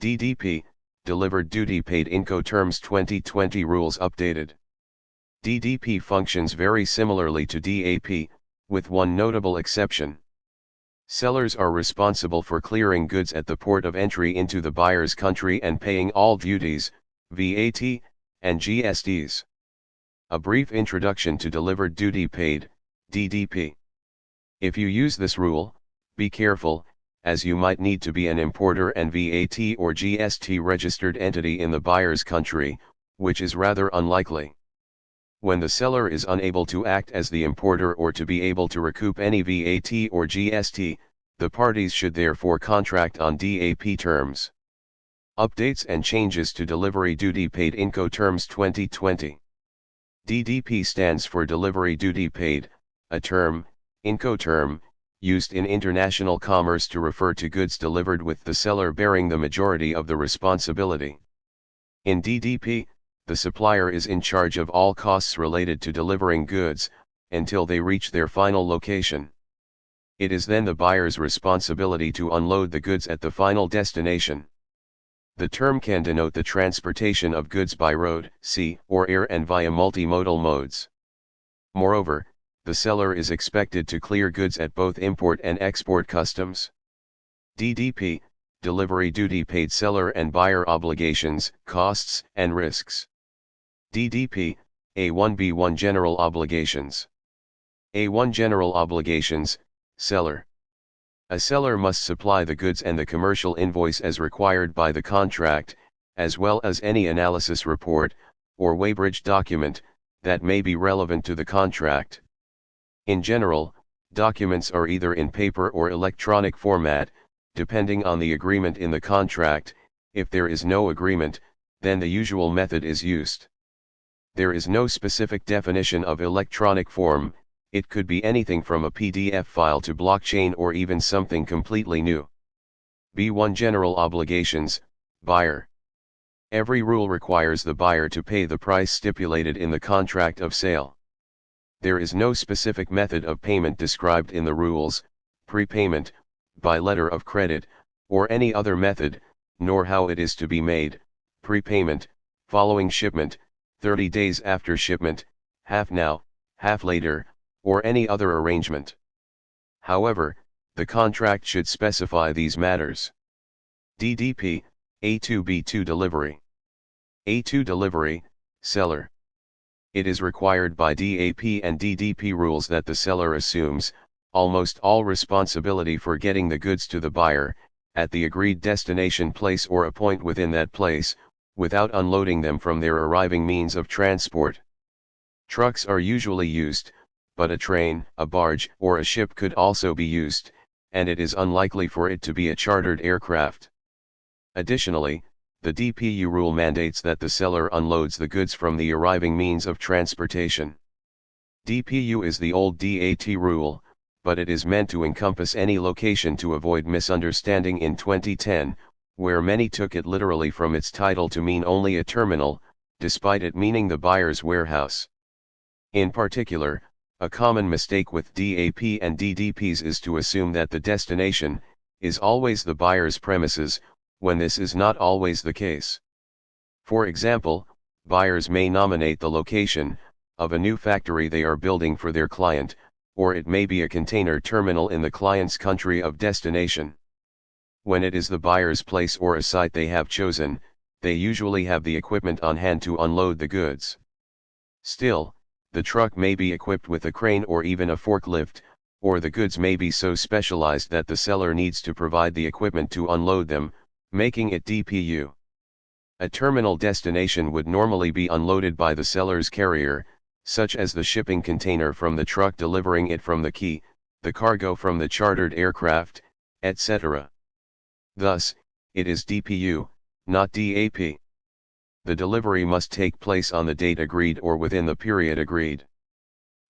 DDP, Delivered Duty Paid Incoterms 2020 Rules Updated. DDP functions very similarly to DAP, with one notable exception. Sellers are responsible for clearing goods at the port of entry into the buyer's country and paying all duties, VAT, and GSTs. A brief introduction to Delivered Duty Paid, DDP. If you use this rule, be careful, as you might need to be an importer and VAT or GST registered entity in the buyer's country, which is rather unlikely. When the seller is unable to act as the importer or to be able to recoup any VAT or GST, the parties should therefore contract on DAP terms. Updates and changes to Delivery Duty Paid Incoterms 2020. DDP stands for Delivery Duty Paid, a term, Incoterm, used in international commerce to refer to goods delivered with the seller bearing the majority of the responsibility. In DDP, the supplier is in charge of all costs related to delivering goods, until they reach their final location. It is then the buyer's responsibility to unload the goods at the final destination. The term can denote the transportation of goods by road, sea, or air and via multimodal modes. Moreover, the seller is expected to clear goods at both import and export customs. DDP, Delivery Duty Paid Seller and Buyer Obligations, Costs, and Risks. DDP, A1B1 General Obligations. A1 General Obligations, Seller. A seller must supply the goods and the commercial invoice as required by the contract, as well as any analysis report, or weighbridge document, that may be relevant to the contract. In general, documents are either in paper or electronic format, depending on the agreement in the contract. If there is no agreement, then the usual method is used. There is no specific definition of electronic form. It could be anything from a PDF file to blockchain or even something completely new. B1 General Obligations, Buyer. Every rule requires the buyer to pay the price stipulated in the contract of sale. There is no specific method of payment described in the rules, prepayment, by letter of credit, or any other method, nor how it is to be made, prepayment, following shipment, 30 days after shipment, half now, half later, or any other arrangement. However, the contract should specify these matters. DDP, A2B2 Delivery. A2 Delivery, Seller. It is required by DAP and DDP rules that the seller assumes almost all responsibility for getting the goods to the buyer, at the agreed destination place or a point within that place, without unloading them from their arriving means of transport. Trucks are usually used, but a train, a barge, or a ship could also be used, and it is unlikely for it to be a chartered aircraft. Additionally, the DPU rule mandates that the seller unloads the goods from the arriving means of transportation. DPU is the old DAT rule, but it is meant to encompass any location to avoid misunderstanding in 2010, where many took it literally from its title to mean only a terminal, despite it meaning the buyer's warehouse. In particular, a common mistake with DAP and DDPs is to assume that the destination is always the buyer's premises, when this is not always the case. For example, buyers may nominate the location of a new factory they are building for their client, or it may be a container terminal in the client's country of destination. When it is the buyer's place or a site they have chosen, they usually have the equipment on hand to unload the goods. Still, the truck may be equipped with a crane or even a forklift, or the goods may be so specialized that the seller needs to provide the equipment to unload them, making it DPU. A terminal destination would normally be unloaded by the seller's carrier, such as the shipping container from the truck delivering it from the quay, the cargo from the chartered aircraft, etc. Thus, it is DPU, not DAP. The delivery must take place on the date agreed or within the period agreed.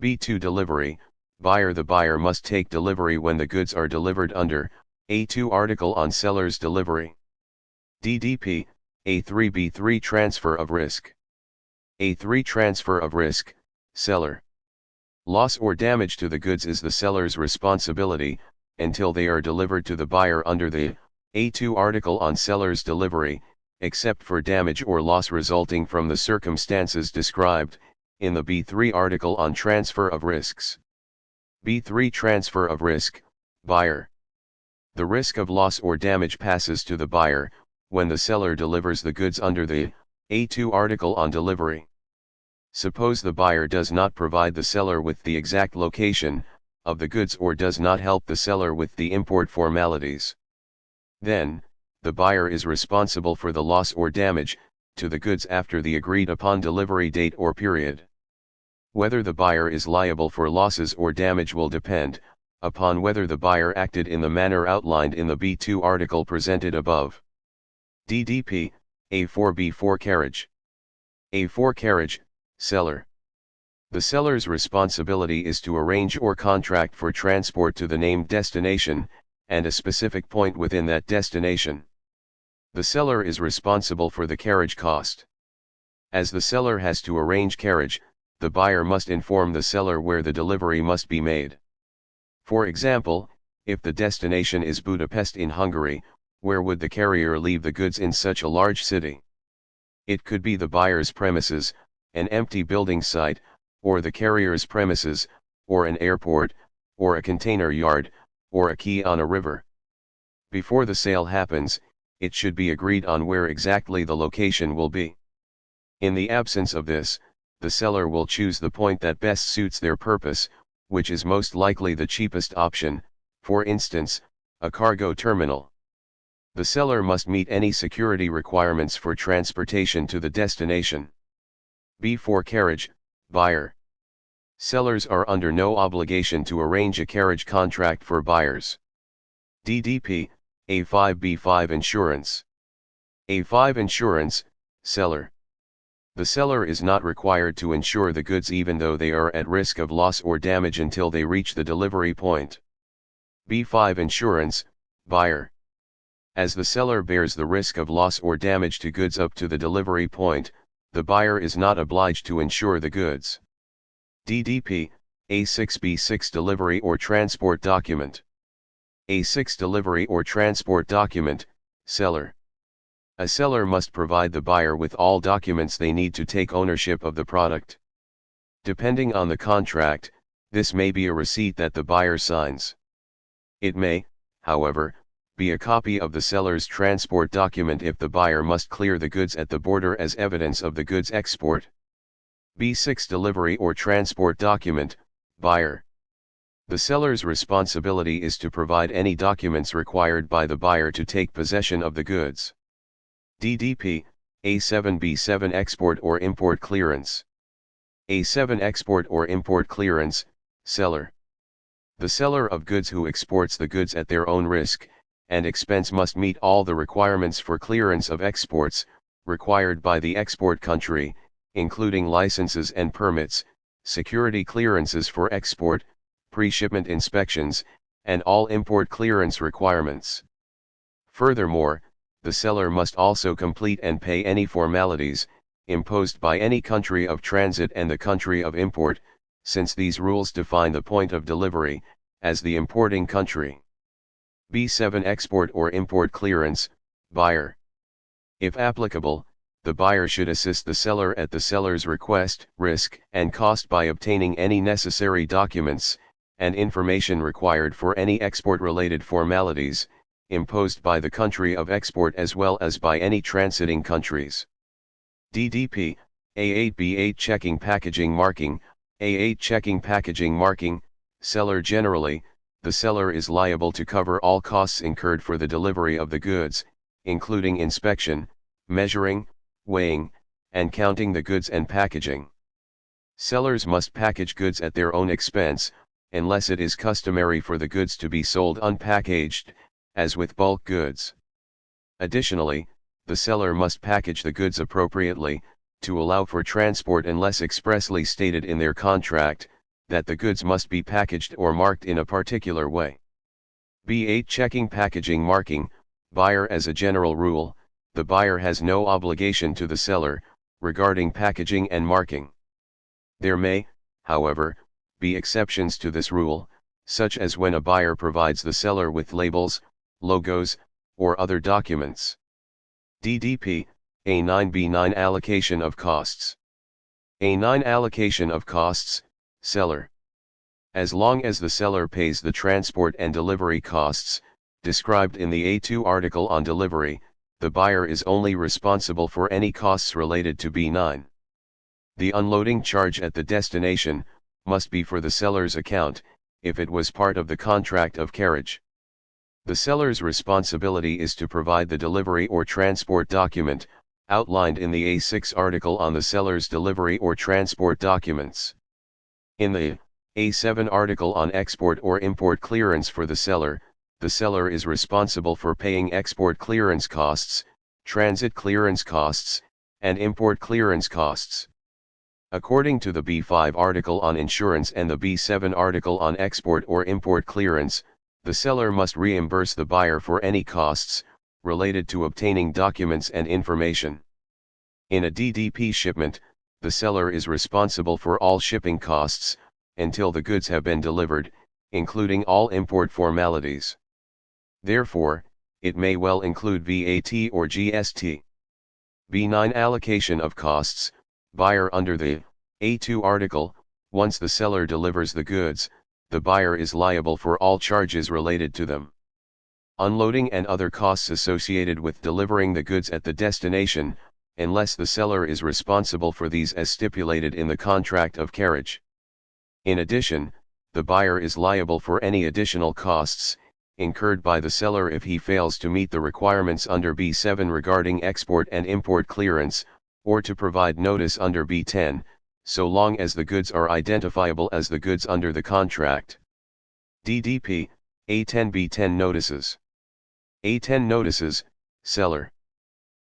B2 Delivery, Buyer. The buyer must take delivery when the goods are delivered under A2 article on seller's delivery. DDP, A3B3 Transfer of Risk. A3 Transfer of Risk, Seller. Loss or damage to the goods is the seller's responsibility, until they are delivered to the buyer under the A2 article on seller's delivery, except for damage or loss resulting from the circumstances described in the B3 article on transfer of risks. B3 Transfer of risk, buyer. The risk of loss or damage passes to the buyer when the seller delivers the goods under the A2 article on delivery. Suppose the buyer does not provide the seller with the exact location of the goods or does not help the seller with the import formalities. Then, the buyer is responsible for the loss or damage to the goods after the agreed upon delivery date or period. Whether the buyer is liable for losses or damage will depend upon whether the buyer acted in the manner outlined in the B2 article presented above. DDP, A4B4 Carriage. A4 Carriage, seller. The seller's responsibility is to arrange or contract for transport to the named destination, and a specific point within that destination. The seller is responsible for the carriage cost. As the seller has to arrange carriage, the buyer must inform the seller where the delivery must be made. For example, if the destination is Budapest in Hungary, where would the carrier leave the goods in such a large city? It could be the buyer's premises, an empty building site, or the carrier's premises, or an airport, or a container yard, or a quay on a river. Before the sale happens, it should be agreed on where exactly the location will be. In the absence of this, the seller will choose the point that best suits their purpose, which is most likely the cheapest option, for instance, a cargo terminal. The seller must meet any security requirements for transportation to the destination. B4 Carriage, buyer. Sellers are under no obligation to arrange a carriage contract for buyers. DDP, A5B5 Insurance. A5 Insurance, seller. The seller is not required to insure the goods even though they are at risk of loss or damage until they reach the delivery point. B5 Insurance, buyer. As the seller bears the risk of loss or damage to goods up to the delivery point, the buyer is not obliged to insure the goods. DDP, A6B6 Delivery or Transport Document. A6 Delivery or Transport Document, seller. A seller must provide the buyer with all documents they need to take ownership of the product. Depending on the contract, this may be a receipt that the buyer signs. It may, however, be a copy of the seller's transport document if the buyer must clear the goods at the border as evidence of the goods export. B6 Delivery or Transport Document, buyer. The seller's responsibility is to provide any documents required by the buyer to take possession of the goods. DDP, A7B7 Export or Import Clearance. A7 Export or Import Clearance, seller. The seller of goods who exports the goods at their own risk and expense must meet all the requirements for clearance of exports, required by the export country, including licenses and permits, security clearances for export, pre-shipment inspections, and all import clearance requirements. Furthermore, the seller must also complete and pay any formalities imposed by any country of transit and the country of import, since these rules define the point of delivery as the importing country. B7 Export or Import Clearance, buyer. If applicable, the buyer should assist the seller at the seller's request, risk, and cost by obtaining any necessary documents and information required for any export-related formalities imposed by the country of export as well as by any transiting countries. DDP, A8B8 Checking Packaging Marking, A8 Checking Packaging Marking, seller. Generally, the seller is liable to cover all costs incurred for the delivery of the goods, including inspection, measuring, weighing, and counting the goods and packaging. Sellers must package goods at their own expense, unless it is customary for the goods to be sold unpackaged, as with bulk goods. Additionally, the seller must package the goods appropriately, to allow for transport unless expressly stated in their contract that the goods must be packaged or marked in a particular way. B8 Checking Packaging Marking, buyer. As a general rule, the buyer has no obligation to the seller regarding packaging and marking. There may, however, be exceptions to this rule, such as when a buyer provides the seller with labels, logos, or other documents. DDP, A9B9 Allocation of Costs. A9 Allocation of Costs, Seller. As long as the seller pays the transport and delivery costs, described in the A2 article on delivery, the buyer is only responsible for any costs related to B9. The unloading charge at the destination must be for the seller's account, if it was part of the contract of carriage. The seller's responsibility is to provide the delivery or transport document, outlined in the A6 article on the seller's delivery or transport documents. In the A7 article on export or import clearance for the seller is responsible for paying export clearance costs, transit clearance costs, and import clearance costs. According to the B5 article on insurance and the B7 article on export or import clearance, the seller must reimburse the buyer for any costs related to obtaining documents and information. In a DDP shipment, the seller is responsible for all shipping costs until the goods have been delivered, including all import formalities. Therefore, it may well include VAT or GST. B9 Allocation of Costs, Buyer. Under the A2 article, once the seller delivers the goods, the buyer is liable for all charges related to them. Unloading and other costs associated with delivering the goods at the destination, unless the seller is responsible for these as stipulated in the contract of carriage. In addition, the buyer is liable for any additional costs incurred by the seller if he fails to meet the requirements under B7 regarding export and import clearance, or to provide notice under B10, so long as the goods are identifiable as the goods under the contract. DDP, A10 B10 Notices. A10 Notices, Seller.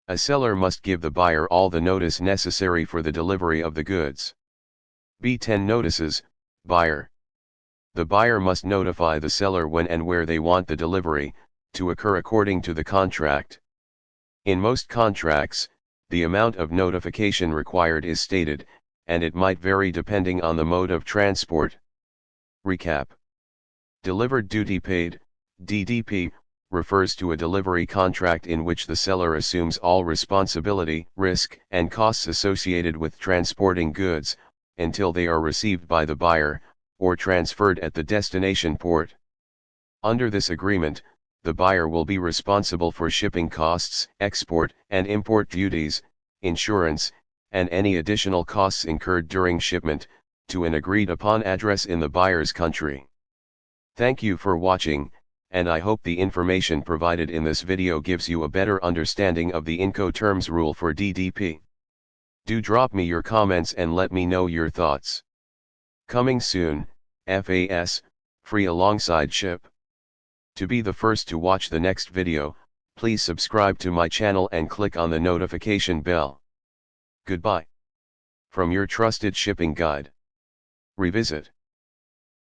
A seller must give the buyer all the notice necessary for the delivery of the goods. B10 Notices, Buyer. The buyer must notify the seller when and where they want the delivery to occur according to the contract. In most contracts, the amount of notification required is stated, and it might vary depending on the mode of transport. Recap. Delivered Duty Paid, DDP, refers to a delivery contract in which the seller assumes all responsibility, risk, and costs associated with transporting goods, until they are received by the buyer, or transferred at the destination port. Under this agreement, the buyer will be responsible for shipping costs, export and import duties, insurance, and any additional costs incurred during shipment, to an agreed upon address in the buyer's country. Thank you for watching, and I hope the information provided in this video gives you a better understanding of the Incoterms rule for DDP. Do drop me your comments and let me know your thoughts. Coming soon, FAS, free alongside ship. To be the first to watch the next video, please subscribe to my channel and click on the notification bell. Goodbye. From your trusted shipping guide. Revisit.